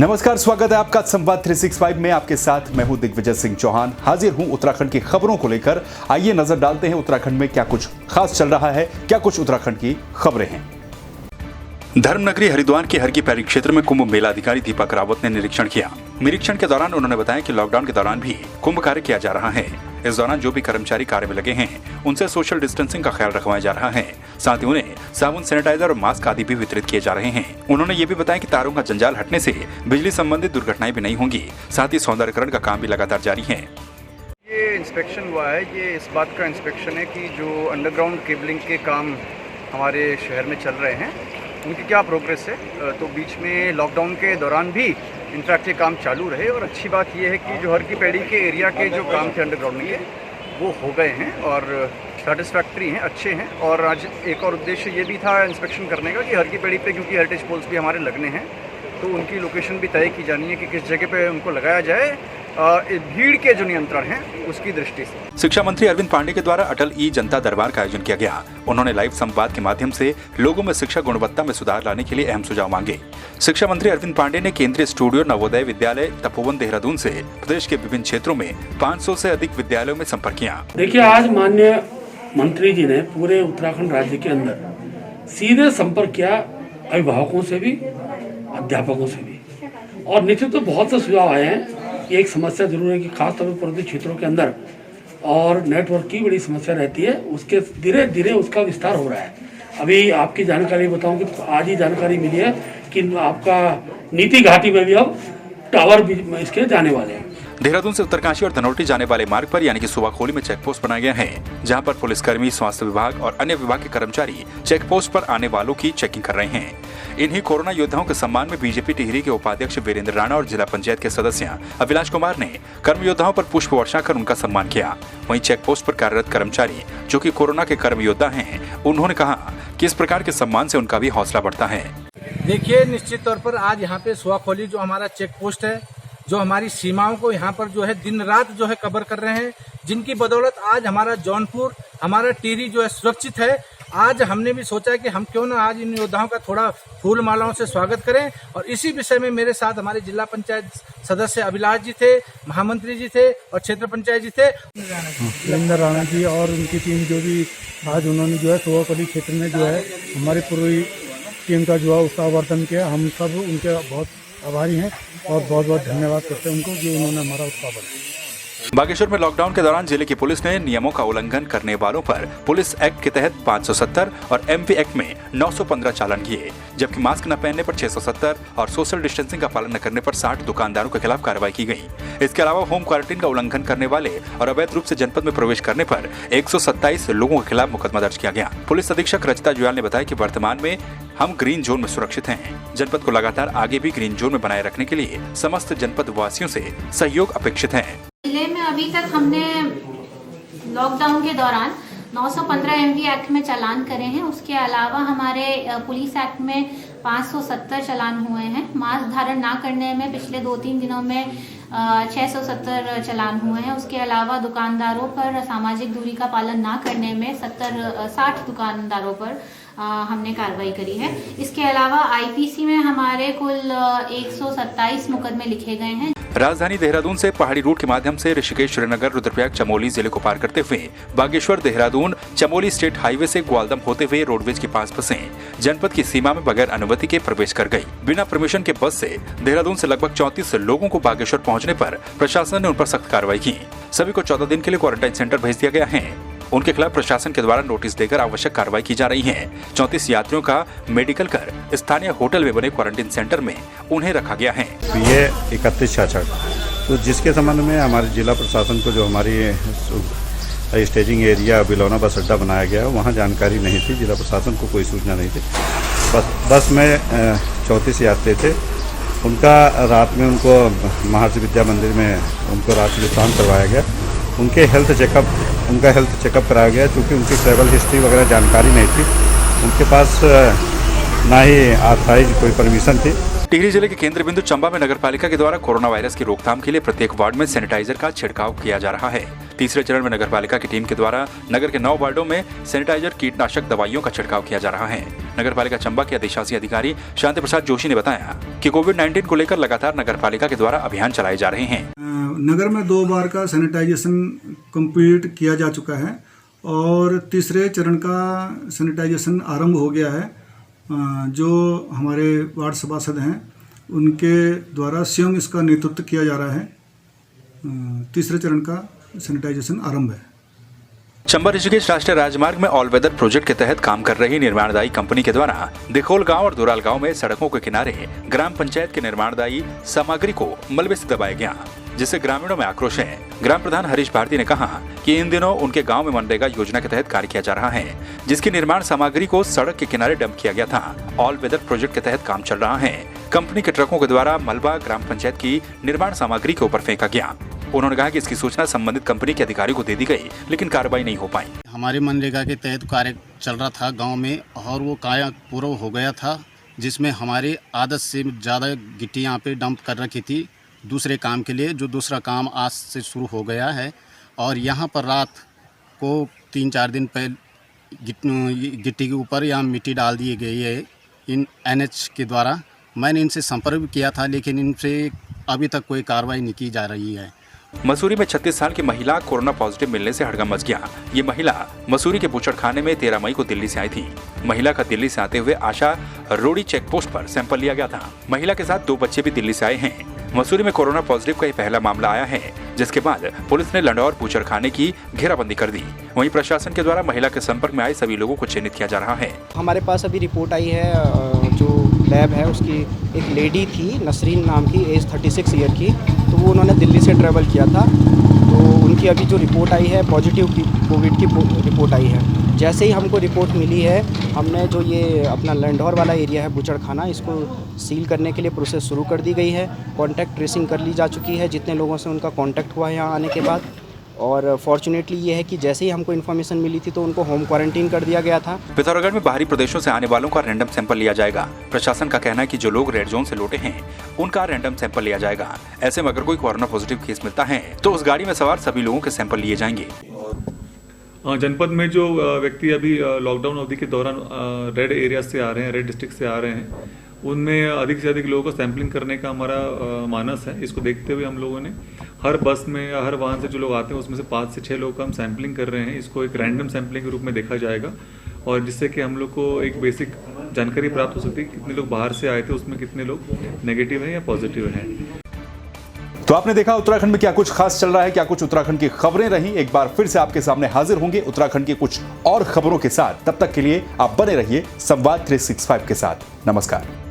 नमस्कार, स्वागत है आपका संवाद 365 में। आपके साथ मैं हूं दिग्विजय सिंह चौहान। हाजिर हूं उत्तराखंड की खबरों को लेकर। आइए नजर डालते हैं उत्तराखंड में क्या कुछ खास चल रहा है, क्या कुछ उत्तराखंड की खबरें हैं। धर्मनगरी हरिद्वार के हरकी पैड़ी क्षेत्र में कुंभ मेला अधिकारी दीपक रावत ने निरीक्षण किया। निरीक्षण के दौरान उन्होंने बताया कि लॉकडाउन के दौरान भी कुंभ कार्य किया जा रहा है। इस दौरान जो भी कर्मचारी कार्य में लगे हैं उनसे सोशल डिस्टेंसिंग का ख्याल रखवाया जा रहा है। साथ ही उन्हें साबुन, सैनिटाइजर और मास्क आदि भी वितरित किए जा रहे हैं। उन्होंने ये भी बताया कि तारों का जंजाल हटने से बिजली संबंधित दुर्घटनाएं भी नहीं होंगी। साथ ही सौंदर्यकरण का काम भी लगातार जारी है। ये इंस्पेक्शन हुआ है, ये इस बात का इंस्पेक्शन है कि जो अंडरग्राउंड केबलिंग के काम हमारे शहर में चल रहे हैं उनकी क्या प्रोग्रेस है। तो बीच में लॉकडाउन के दौरान भी इनफैक्ट ये काम चालू रहे और अच्छी बात ये है कि जो हरकी पैड़ी के एरिया के जो काम थे अंडरग्राउंड के वो हो गए हैं और सेटिस्फैक्ट्री हैं, अच्छे हैं। और आज एक और उद्देश्य ये भी था इंस्पेक्शन करने का कि हरकी पैड़ी पे क्योंकि हेरिटेज पोल्स भी हमारे लगने हैं तो उनकी लोकेशन भी तय की जानी है कि किस जगह पे उनको लगाया जाए भीड़ के जो नियंत्रण है उसकी दृष्टि से। शिक्षा मंत्री अरविंद पांडे के द्वारा अटल ई जनता दरबार का आयोजन किया गया। उन्होंने लाइव संवाद के माध्यम से लोगों में शिक्षा गुणवत्ता में सुधार लाने के लिए अहम सुझाव मांगे। शिक्षा मंत्री अरविंद पांडे ने केंद्रीय स्टूडियो नवोदय विद्यालय तपोवन देहरादून से प्रदेश के विभिन्न क्षेत्रों में 500 से अधिक विद्यालयों में संपर्क किया। देखिए, आज माननीय मंत्री जी ने पूरे उत्तराखंड राज्य के अंदर सीधे संपर्क किया अभिभावकों से भी, अध्यापकों से भी, और निश्चित तो बहुत से सुझाव आए हैं। एक समस्या जरूर है कि खासतौर पर पर्वतीय क्षेत्रों के अंदर और नेटवर्क की बड़ी समस्या रहती है, उसके धीरे धीरे उसका विस्तार हो रहा है। अभी आपकी जानकारी बताऊं कि आज ही जानकारी मिली है कि आपका नीति घाटी में भी अब टावर भी इसके जाने वाले हैं। देहरादून से उत्तरकाशी और धनोल्टी जाने वाले मार्ग पर यानी कि सुवाखोली में चेक पोस्ट बनाया गया है, जहां पर पुलिसकर्मी, स्वास्थ्य विभाग और अन्य विभाग के कर्मचारी चेक पोस्ट पर आने वालों की चेकिंग कर रहे हैं। इन्हीं कोरोना योद्धाओं के सम्मान में बीजेपी टिहरी के उपाध्यक्ष वीरेंद्र राणा और जिला पंचायत के सदस्य अभिलाष कुमार ने कर्म योद्धाओं पर पुष्प वर्षा कर उनका सम्मान किया। वहीं चेक पोस्ट पर कार्यरत कर्मचारी जो कि कोरोना के कर्म योद्धा हैं, उन्होंने कहा कि इस प्रकार के सम्मान से उनका भी हौसला बढ़ता है। देखिए, निश्चित तौर पर आज यहाँ पे सुवाखोली जो हमारा चेक पोस्ट है, जो हमारी सीमाओं को यहाँ पर जो है दिन रात जो है कवर कर रहे हैं, जिनकी बदौलत आज हमारा जौनपुर, हमारा टिहरी जो है सुरक्षित है। आज हमने भी सोचा कि हम क्यों ना आज इन योद्धाओं का थोड़ा फूल मालाओं से स्वागत करें। और इसी विषय में मेरे साथ हमारे जिला पंचायत सदस्य अभिलाष जी थे, महामंत्री जी थे और क्षेत्र पंचायत जी थे। वीरेंद्र राणा जी और उनकी टीम जो भी आज उन्होंने जो है सुवाखोली क्षेत्र में जो है हमारी पूरी टीम का जो है उसका आवर्धन किया। हम सब उनके बहुत आभारी हैं और बहुत बहुत धन्यवाद करते हैं उनको जो उन्होंने हमारा उत्साह बढ़ाया। बागेश्वर में लॉकडाउन के दौरान जिले की पुलिस ने नियमों का उल्लंघन करने वालों पर पुलिस एक्ट के तहत 570 और एमपी एक्ट में 915 चालान किए, जबकि मास्क न पहनने पर 670 और सोशल डिस्टेंसिंग का पालन न करने पर 60 दुकानदारों के खिलाफ कार्रवाई की गई। इसके अलावा होम क्वारंटीन का उल्लंघन करने वाले और अवैध रूप से जनपद में प्रवेश करने पर 127 लोगों के खिलाफ मुकदमा दर्ज किया गया। पुलिस अधीक्षक रचिता जुयाल ने बताया कि वर्तमान में हम ग्रीन जोन में सुरक्षित हैं। जनपद को लगातार आगे भी ग्रीन जोन में बनाए रखने के लिए समस्त जनपद वासियों से सहयोग अपेक्षित है। जिले में अभी तक हमने लॉकडाउन के दौरान 915 एमवी एक्ट में चालान करे हैं। उसके अलावा हमारे पुलिस एक्ट में 570 चालान हुए हैं। मास्क धारण ना करने में पिछले 2-3 दिनों में 670 चालान हुए हैं। उसके अलावा दुकानदारों पर सामाजिक दूरी का पालन ना करने में 60 दुकानदारों पर हमने कार्रवाई करी है। इसके अलावा आईपीसी में हमारे कुल 127 मुकदमे लिखे गए हैं। राजधानी देहरादून से पहाड़ी रूट के माध्यम से ऋषिकेश, श्रीनगर, रुद्रप्रयाग, चमोली जिले को पार करते हुए बागेश्वर, देहरादून, चमोली स्टेट हाईवे से ग्वालदम होते हुए रोडवेज के पास बसें जनपद की सीमा में बगैर अनुमति के प्रवेश कर गई। बिना परमिशन के बस से देहरादून से लगभग 34 लोगों को बागेश्वर पहुंचने पर प्रशासन ने उन पर सख्त कार्रवाई की। सभी को 14 दिन के लिए क्वारंटाइन सेंटर भेज दिया गया है। उनके खिलाफ प्रशासन के द्वारा नोटिस देकर आवश्यक कार्रवाई की जा रही है। 34 यात्रियों का मेडिकल कर स्थानीय होटल में बने क्वारंटीन सेंटर में उन्हें रखा गया है। ये 31/66 तो जिसके संबंध में हमारे जिला प्रशासन को जो हमारी स्टेजिंग एरिया बिलौना बस अड्डा बनाया गया वहाँ जानकारी नहीं थी। जिला प्रशासन को कोई सूचना नहीं थी। बस में 34 यात्री थे। उनका रात में उनको महर्षि विद्या मंदिर में उनको रात विश्राम करवाया गया। उनका हेल्थ चेकअप कराया गया। चूँकि उनकी ट्रैवल हिस्ट्री वगैरह जानकारी नहीं थी, उनके पास ना ही ऑथराइज कोई परमिशन थी। टिहरी जिले के केंद्र बिंदु चंबा में नगर पालिका के द्वारा कोरोना वायरस की रोकथाम के लिए प्रत्येक वार्ड में सैनिटाइजर का छिड़काव किया जा रहा है। तीसरे चरण में नगर पालिका की टीम के द्वारा नगर के 9 वार्डों में सैनिटाइजर कीटनाशक दवाइयों का छिड़काव किया जा रहा है। नगर पालिका चंबा के अधिशासी अधिकारी शांति प्रसाद जोशी ने बताया कि कोविड-19 को लेकर लगातार नगर पालिका के द्वारा अभियान चलाए जा रहे हैं। नगर में 2 बार का सैनिटाइजेशन कंप्लीट किया जा चुका है और तीसरे चरण का सैनिटाइजेशन आरंभ हो गया है। जो हमारे वार्ड सभासद हैं उनके द्वारा स्वयं इसका नेतृत्व किया जा रहा है। तीसरे चरण का सैनिटाइजेशन आरंभ है। चंबा ऋषिकेश राष्ट्रीय राजमार्ग में ऑल वेदर प्रोजेक्ट के तहत काम कर रही निर्माणदायी कंपनी के द्वारा दिखोल गांव और दुराल गांव में सड़कों के किनारे ग्राम पंचायत के निर्माणदायी सामग्री को मलबे से दबाया गया, जिससे ग्रामीणों में आक्रोश है। ग्राम प्रधान हरीश भारती ने कहा कि इन दिनों उनके गांव में मनरेगा योजना के तहत कार्य किया जा रहा है, जिसकी निर्माण सामग्री को सड़क के किनारे डंप किया गया था। ऑल वेदर प्रोजेक्ट के तहत काम चल रहा है। कंपनी के ट्रकों के द्वारा मलबा ग्राम पंचायत की निर्माण सामग्री के ऊपर फेंका गया। उन्होंने कहा कि इसकी सूचना संबंधित कंपनी के अधिकारियों को दे दी गई, लेकिन कार्रवाई नहीं हो पाई। हमारे मनरेगा के तहत कार्य चल रहा था गांव में और वो कार्य पूरा हो गया था, जिसमें हमारी आदत से ज़्यादा गिट्टी यहाँ पे डंप कर रखी थी दूसरे काम के लिए, जो दूसरा काम आज से शुरू हो गया है। और यहाँ पर रात को 3-4 दिन पहले गिट्टी के ऊपर यहाँ मिट्टी डाल दी गई है इन NH के द्वारा। मैंने इनसे संपर्क भी किया था, लेकिन इनसे अभी तक कोई कार्रवाई नहीं की जा रही है। मसूरी में 36 साल की महिला कोरोना पॉजिटिव मिलने से हड़कंप मच गया। ये महिला मसूरी के बूचड़खाने में 13 मई को दिल्ली से आई थी। महिला का दिल्ली से आते हुए आशा रोडी चेक पोस्ट पर सैंपल लिया गया था। महिला के साथ 2 बच्चे भी दिल्ली से आए हैं। मसूरी में कोरोना पॉजिटिव का ये पहला मामला आया है, जिसके बाद पुलिस ने लंडौर बूचड़खाने की घेराबंदी कर दी। वहीं प्रशासन के द्वारा महिला के संपर्क में आए सभी लोगों को चिन्हित किया जा रहा है। हमारे पास अभी रिपोर्ट आई है, जो लैब है उसकी एक लेडी थी नसरीन नाम की, एज 36 ईयर की, तो वो उन्होंने दिल्ली से ट्रैवल किया था। तो उनकी अभी जो रिपोर्ट आई है पॉजिटिव की कोविड की रिपोर्ट आई है। जैसे ही हमको रिपोर्ट मिली है, हमने जो ये अपना लंडौर वाला एरिया है बूचड़खाना, इसको सील करने के लिए प्रोसेस शुरू कर दी गई है। कॉन्टैक्ट ट्रेसिंग कर ली जा चुकी है जितने लोगों से उनका कॉन्टैक्ट हुआ है यहाँ आने के बाद। और फॉर्चुनेटली ये है कि जैसे ही हमको इन्फॉर्मेशन मिली थी तो उनको होम क्वारंटीन कर दिया गया था। पिथौरागढ़ में बाहरी प्रदेशों से आने वालों का रैंडम सैंपल लिया जाएगा। प्रशासन का कहना है कि जो लोग रेड जोन से लौटे हैं उनका रैंडम सैंपल लिया जाएगा। ऐसे में अगर कोई कोरोना पॉजिटिव केस मिलता है तो उस गाड़ी में सवार सभी लोगों के सैंपल लिए जाएंगे। जनपद में जो व्यक्ति अभी लॉकडाउन अवधि के दौरान रेड एरिया से आ रहे हैं, रेड डिस्ट्रिक्ट से आ रहे हैं, उनमें अधिक से अधिक लोगों को सैंपलिंग करने का हमारा मानस है। इसको देखते हुए हम लोगों ने हर बस में या हर वाहन से जो लोग आते हैं उसमें से 5 से 6 लोग का हम सैंपलिंग कर रहे हैं। इसको एक रैंडम सैंपलिंग के रूप में देखा जाएगा और जिससे कि हम लोग को एक बेसिक जानकारी प्राप्त हो सकती है कितने लोग बाहर से आए थे, उसमें कितने लोग नेगेटिव हैं या पॉजिटिव हैं। तो आपने देखा उत्तराखंड में क्या कुछ खास चल रहा है, क्या कुछ उत्तराखंड की खबरें रही। एक बार फिर से आपके सामने हाजिर होंगे उत्तराखंड की कुछ और खबरों के साथ। तब तक के लिए आप बने रहिए संवाद 365 के साथ। नमस्कार।